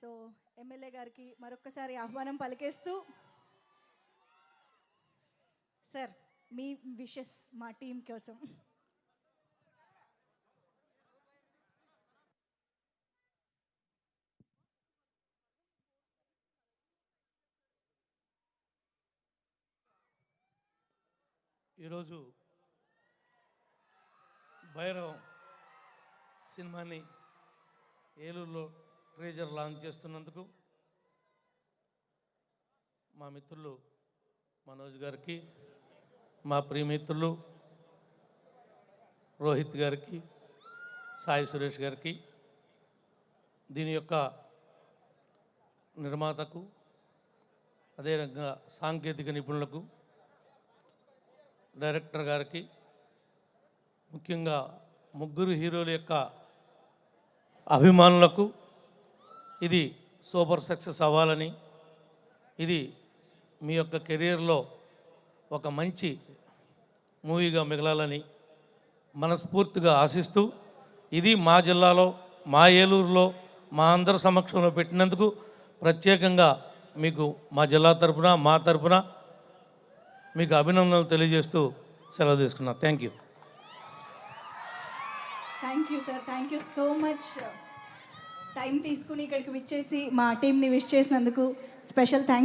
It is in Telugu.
సో ఎమ్మెల్యే గారికి మరొక్కసారి ఆహ్వానం పలికేస్తూ, సార్ మీ విషెస్ మా టీం కోసం. ఈరోజు భైరవం సినిమాని ఏలూరులో ట్రేజర్ లాంచ్ చేస్తున్నందుకు మా మిత్రులు మనోజ్ గారికి, మా ప్రియమిత్రులు రోహిత్ గారికి, సాయి సురేష్ గారికి, దీని యొక్క నిర్మాతకు, అదేవిధంగా సాంకేతిక నిపుణులకు, డైరెక్టర్ గారికి, ముఖ్యంగా ముగ్గురు హీరోల యొక్క అభిమానులకు ఇది సూపర్ సక్సెస్ అవ్వాలని, ఇది మీ యొక్క కెరీర్లో ఒక మంచి మూవీగా మిగలాలని మనస్ఫూర్తిగా ఆశిస్తూ, ఇది మా జిల్లాలో, మా ఏలూరులో, మా అందరి సమక్షంలో పెట్టినందుకు ప్రత్యేకంగా మీకు మా జిల్లా తరపున, మా తరపున మీకు అభినందనలు తెలియజేస్తూ సెలవు తీసుకున్నా. Thank you. Thank you sir, thank you so much. Time తీసుకుని ఇక్కడికి విచ్చేసి మా టీంని విష్ చేసినందుకు స్పెషల్ థ్యాంక్స్.